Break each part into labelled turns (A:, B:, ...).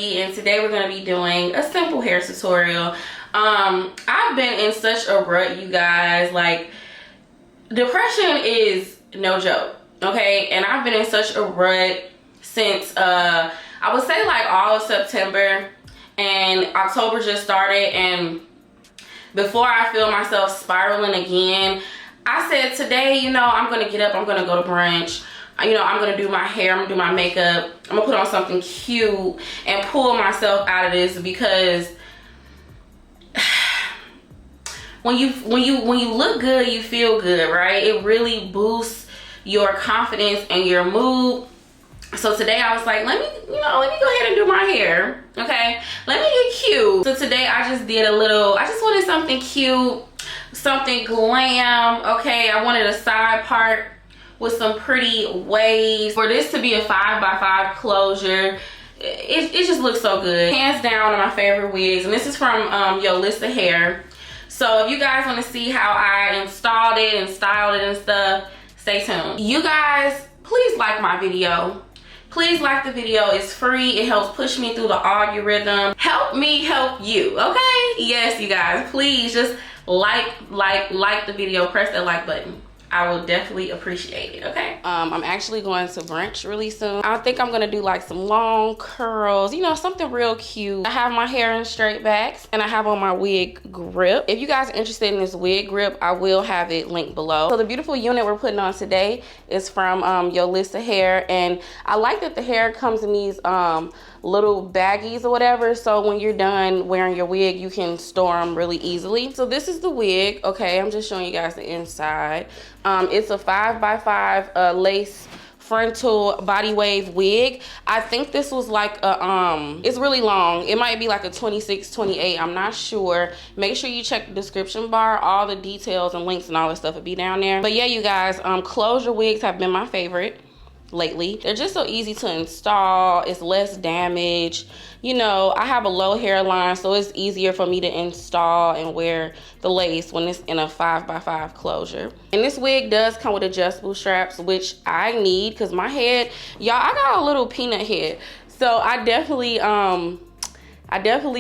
A: Becky, and today we're going to be doing a simple hair tutorial. I've been in such a rut, you guys. Like, depression is no joke, okay? And I've been in such a rut since I would say like all of September, and October just started, and before I feel myself spiraling again, I said today, you know, I'm gonna get up, I'm gonna go to brunch, you know, I'm gonna do my hair, I'm gonna do my makeup, I'm gonna put on something cute and pull myself out of this, because when you look good, you feel good, right? It really boosts your confidence and your mood. So today I was like, let me go ahead and do my hair, okay? Let me get cute. So today I just wanted something cute, something glam, okay? I wanted a side part with some pretty waves. For this to be a 5x5 closure, it just looks so good. Hands down, one of my favorite wigs, and this is from Yolissa Hair. So if you guys want to see how I installed it and styled it and stuff, stay tuned. You guys, please like my video. Please like the video. It's free. It helps push me through the algorithm. Help me help you, okay? Yes, you guys, please just like the video. Press that like button. I will definitely appreciate it, okay? I'm actually going to brunch really soon. I think I'm gonna do like some long curls, you know, something real cute. I have my hair in straight backs, and I have on my wig grip. If you guys are interested in this wig grip, I will have it linked below. So the beautiful unit we're putting on today is from Yolissa Hair, and I like that the hair comes in these little baggies or whatever, so when you're done wearing your wig, you can store them really easily. So this is the wig, okay? I'm just showing you guys the inside. It's a 5x5 lace frontal body wave wig. I think this was like a it's really long. It might be like a 26, 28, I'm not sure. Make sure you check the description bar. All the details and links and all that stuff will be down there. But yeah, you guys, closure wigs have been my favorite lately. They're just so easy to install. It's less damage. You know, I have a low hairline, so it's easier for me to install and wear the lace when it's in a 5x5 closure. And this wig does come with adjustable straps, which I need because my head, y'all, I got a little peanut head, so I definitely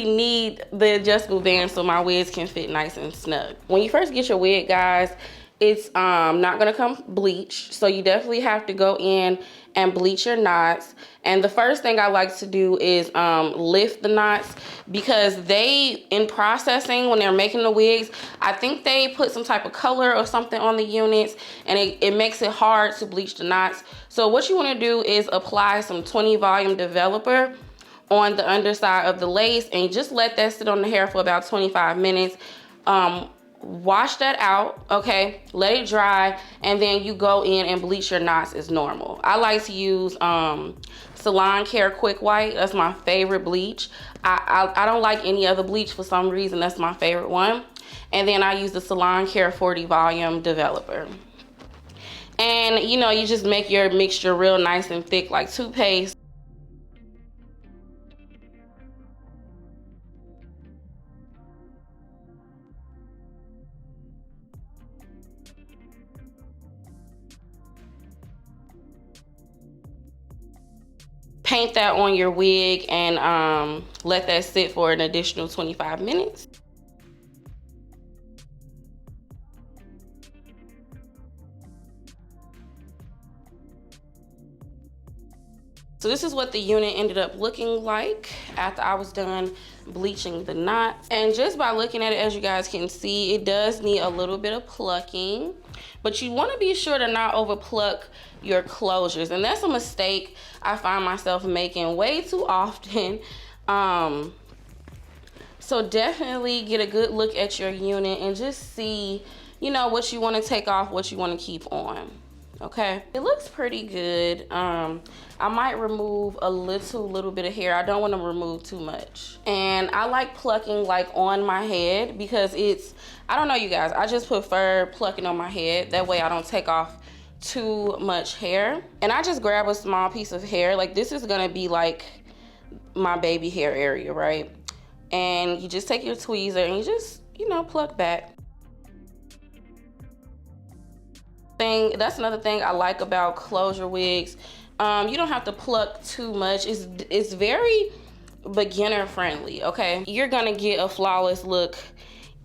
A: need the adjustable band so my wigs can fit nice and snug. When you first get your wig, guys, it's not gonna come bleached, so you definitely have to go in and bleach your knots. And the first thing I like to do is lift the knots, because they, in processing, when they're making the wigs, I think they put some type of color or something on the units, and it makes it hard to bleach the knots. So what you want to do is apply some 20 volume developer on the underside of the lace, and just let that sit on the hair for about 25 minutes. Wash that out, okay? Let it dry, and then you go in and bleach your knots as normal. I like to use Salon Care Quick White. That's my favorite bleach. I don't like any other bleach for some reason. That's my favorite one. And then I use the Salon Care 40 volume developer. And you know, you just make your mixture real nice and thick like toothpaste. Paint that on your wig and let that sit for an additional 25 minutes. So this is what the unit ended up looking like after I was done bleaching the knots. And just by looking at it, as you guys can see, it does need a little bit of plucking, but you want to be sure to not over pluck your closures, and that's a mistake I find myself making way too often. So definitely get a good look at your unit and just see, you know, what you want to take off, what you want to keep on. Okay, it looks pretty good. I might remove a little bit of hair. I don't want to remove too much. And I like plucking like on my head, because it's, I don't know, you guys, I just prefer plucking on my head. That way I don't take off too much hair. And I just grab a small piece of hair. Like, this is gonna be like my baby hair area, right? And you just take your tweezer and you just, you know, pluck back. That's another thing I like about closure wigs. You don't have to pluck too much. It's very beginner friendly, okay? You're gonna get a flawless look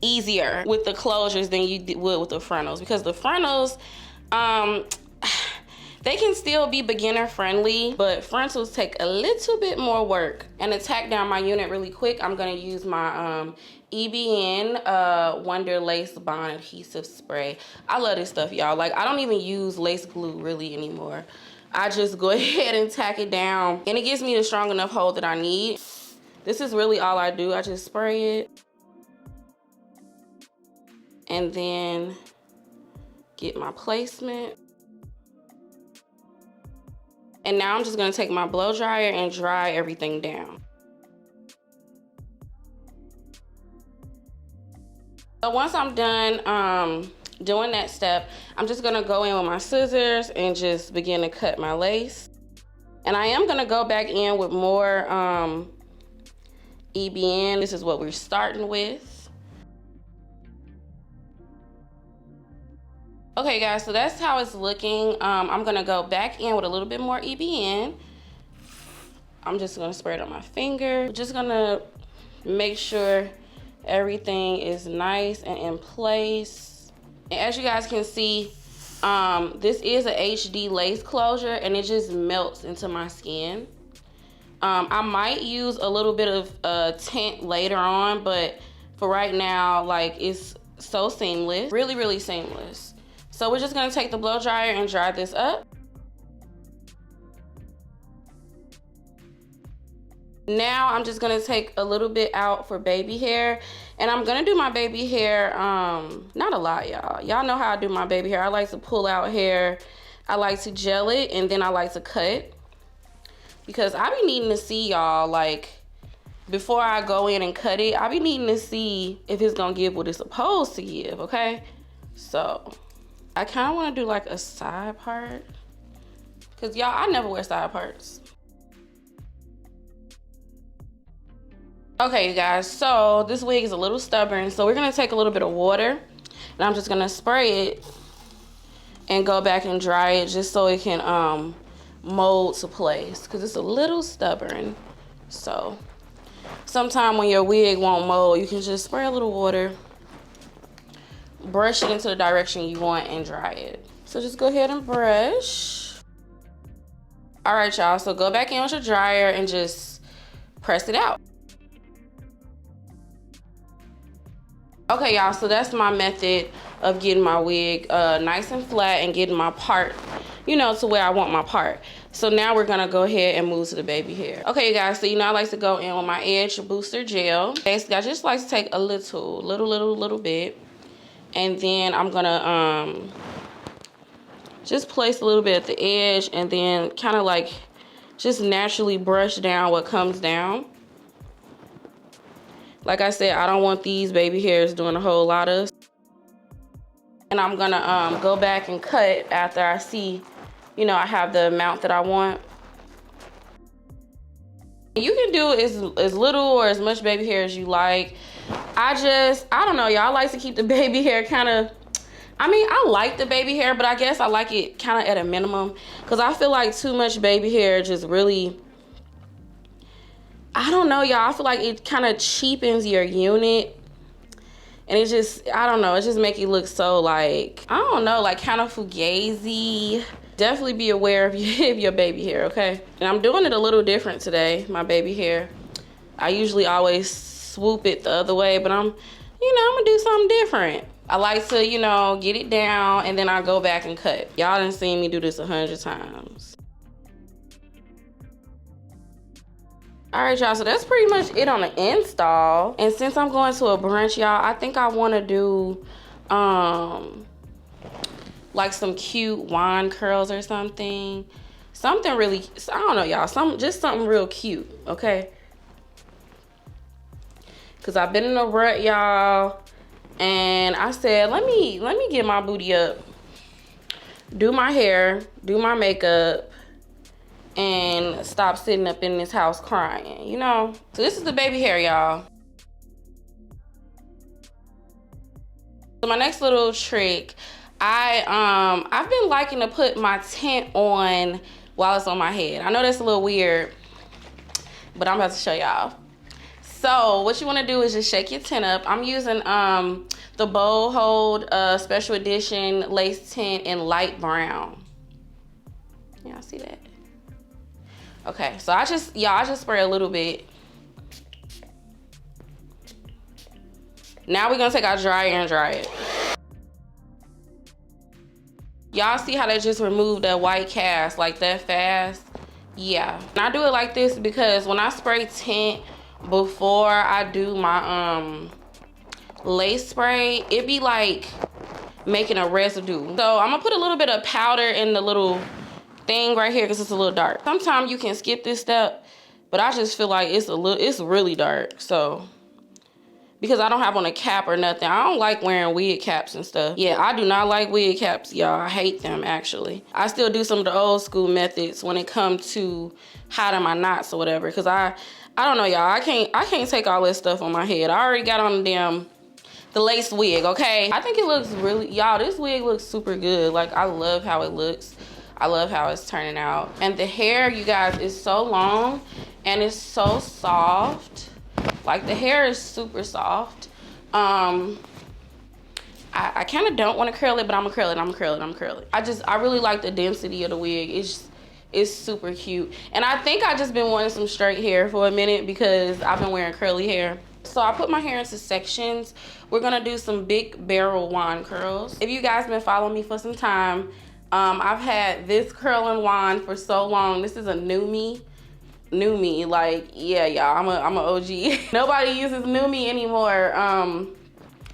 A: easier with the closures than you would with the frontals, because the frontals, they can still be beginner friendly, but frontals take a little bit more work. And to tack down my unit really quick, I'm gonna use my EBN Wonder Lace Bond Adhesive Spray. I love this stuff, y'all. Like, I don't even use lace glue really anymore. I just go ahead and tack it down, and it gives me the strong enough hold that I need. This is really all I do. I just spray it and then get my placement. And now I'm just gonna take my blow dryer and dry everything down. So once I'm done doing that step, I'm just gonna go in with my scissors and just begin to cut my lace. And I am gonna go back in with more EBN. This is what we're starting with. Okay guys, so that's how it's looking. I'm gonna go back in with a little bit more EBN. I'm just gonna spray it on my finger. Just gonna make sure everything is nice and in place. And as you guys can see, this is a HD lace closure, and it just melts into my skin. I might use a little bit of tint later on, but for right now, like, it's so seamless, really, really seamless. So we're just gonna take the blow dryer and dry this up. Now I'm just gonna take a little bit out for baby hair, and I'm gonna do my baby hair, not a lot, y'all. Y'all know how I do my baby hair. I like to pull out hair, I like to gel it, and then I like to cut. Because I be needing to see, y'all, like, before I go in and cut it, I be needing to see if it's gonna give what it's supposed to give, okay? So I kind of want to do like a side part, because y'all, I never wear side parts. Okay, you guys, so this wig is a little stubborn, so we're gonna take a little bit of water, and I'm just gonna spray it and go back and dry it just so it can mold to place, because it's a little stubborn. So sometime when your wig won't mold, you can just spray a little water, brush it into the direction you want, and dry it. So just go ahead and brush. All right, y'all, so go back in with your dryer and just press it out. Okay, y'all, so that's my method of getting my wig nice and flat and getting my part, you know, to where I want my part. So now we're gonna go ahead and move to the baby hair. Okay, you guys, so you know I like to go in with my Edge Booster Gel. Basically, I just like to take a little bit. And then I'm gonna just place a little bit at the edge, and then kind of like just naturally brush down what comes down. Like I said, I don't want these baby hairs doing a whole lot of. And I'm gonna go back and cut after I see, you know, I have the amount that I want. You can do as little or as much baby hair as you like. I don't know, y'all, I like to keep the baby hair kind of, I mean, I like the baby hair, but I guess I like it kind of at a minimum, because I feel like too much baby hair just really, I don't know, y'all, I feel like it kind of cheapens your unit, and it just, I don't know, it just make you look so, like, I don't know, like kind of fugazi. Definitely be aware of your baby hair, okay? And I'm doing it a little different today, my baby hair. I usually always swoop it the other way, but I'm gonna do something different. I like to, you know, get it down, and then I go back and cut. Y'all done seen me do this 100 times. All right, y'all, so that's pretty much it on the install. And since I'm going to a brunch, y'all, I think I want to do like some cute wand curls or something. Something really, I don't know, y'all, just something real cute, okay? Because I've been in a rut, y'all, and I said, let me get my booty up, do my hair, do my makeup, and stop sitting up in this house crying, you know? So this is the baby hair, y'all. So my next little trick, I've been liking to put my tint on while it's on my head. I know that's a little weird, but I'm about to show y'all. So what you want to do is just shake your tint up. I'm using the Bold Hold Special Edition Lace Tint in light brown. Y'all see that? Okay, so I just spray a little bit. Now we're gonna take our dryer and dry it. Y'all see how they just removed that white cast like that fast? Yeah, and I do it like this because when I spray tint before I do my lace spray, it be like making a residue. So I'm gonna put a little bit of powder in the little thing right here because it's a little dark. Sometimes you can skip this step, but I just feel like it's really dark. So because I don't have on a cap or nothing. I don't like wearing wig caps and stuff. Yeah, I do not like wig caps, y'all. I hate them, actually. I still do some of the old school methods when it comes to hiding my knots or whatever. Because I don't know, y'all. I can't take all this stuff on my head. I already got on the lace wig, okay? I think it looks really, y'all, this wig looks super good. Like, I love how it looks. I love how it's turning out. And the hair, you guys, is so long and it's so soft. Like, the hair is super soft. I kind of don't want to curl it, but I'm gonna curl it. I really like the density of the wig. It's super cute. And I think I just been wanting some straight hair for a minute because I've been wearing curly hair. So I put my hair into sections. We're gonna do some big barrel wand curls. If you guys been following me for some time, I've had this curling wand for so long. This is a new me, like, yeah, y'all, I'm a OG. Nobody uses new me anymore.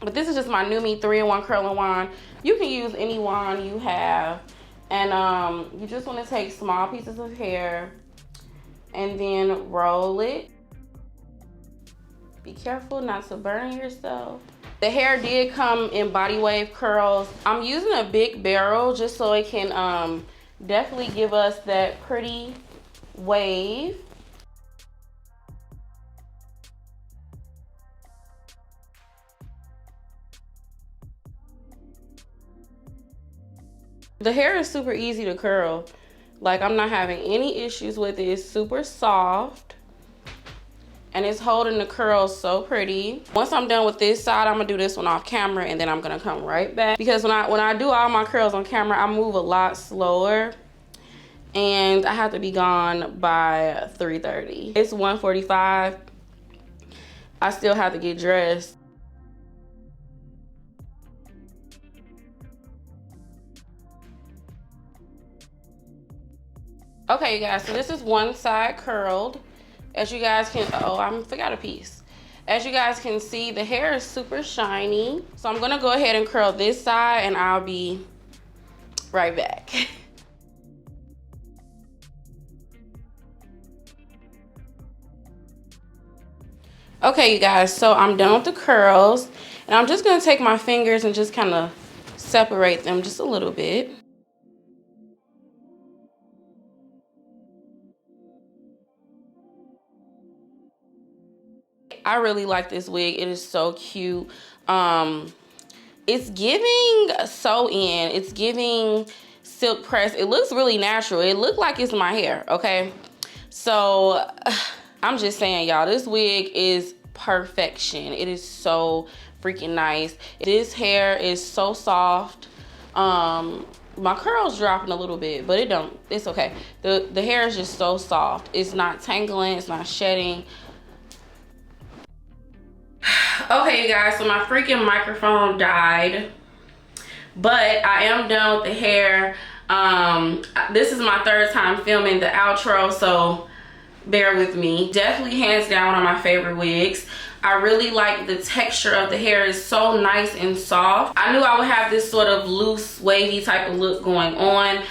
A: But this is just my new me 3-in-1 curling wand. You can use any wand you have. And you just want to take small pieces of hair and then roll it. Be careful not to burn yourself. The hair did come in body wave curls. I'm using a big barrel just so it can definitely give us that pretty wave. The hair is super easy to curl. Like, I'm not having any issues with it. It's super soft and it's holding the curls so pretty. Once I'm done with this side, I'm gonna do this one off camera and then I'm gonna come right back, because when I do all my curls on camera, I move a lot slower and I have to be gone by 3:30. It's 1:45. I still have to get dressed. Okay, you guys, so this is one side curled. As you guys can, I forgot a piece. As you guys can see, the hair is super shiny. So I'm gonna go ahead and curl this side and I'll be right back. Okay, you guys, so I'm done with the curls and I'm just gonna take my fingers and just kind of separate them just a little bit. I really like this wig. It is so cute. It's giving sew-in. It's giving silk press. It looks really natural. It looked like it's my hair, okay? So I'm just saying, y'all, this wig is perfection. It is so freaking nice. This hair is so soft. My curls dropping a little bit, but it's okay. The hair is just so soft. It's not tangling, it's not shedding. Okay, you guys, so my freaking microphone died, but I am done with the hair. This is my third time filming the outro, so bear with me. Definitely hands down one of my favorite wigs. I really like the texture of the hair. It's so nice and soft. I knew I would have this sort of loose, wavy type of look going on.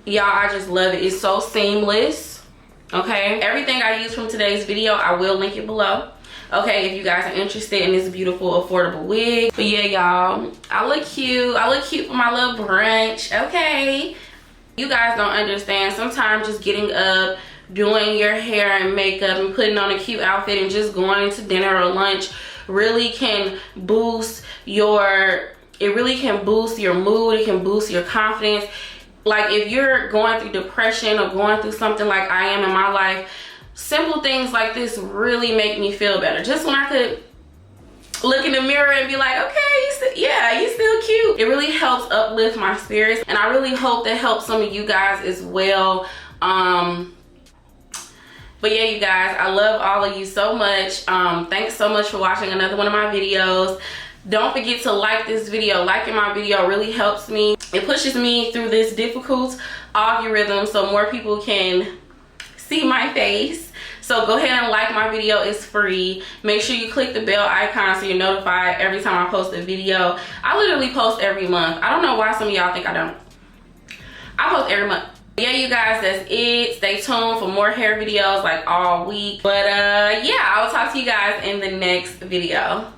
A: Y'all, I just love it. It's so seamless, okay? Everything I used from today's video, I will link it below. Okay, if you guys are interested in this beautiful, affordable wig. But yeah, y'all, I look cute. I look cute for my little brunch, okay? You guys don't understand. Sometimes just getting up, doing your hair and makeup and putting on a cute outfit and just going to dinner or lunch really can boost your, it really can boost your mood. It can boost your confidence. Like, if you're going through depression or going through something like I am in my life, simple things like this really make me feel better. Just when I could look in the mirror and be like, okay, you still cute. It really helps uplift my spirits, and I really hope that helps some of you guys as well. But yeah, you guys, I love all of you so much. Thanks so much for watching another one of my videos. Don't forget to like this video. Liking my video really helps me. It pushes me through this difficult algorithm so more people can see my face. So go ahead and like my video. It's free. Make sure you click the bell icon so you're notified every time I post a video. I literally post every month. I don't know why some of y'all think I don't. I post every month. Yeah, you guys, that's it. Stay tuned for more hair videos like all week. But yeah, I will talk to you guys in the next video.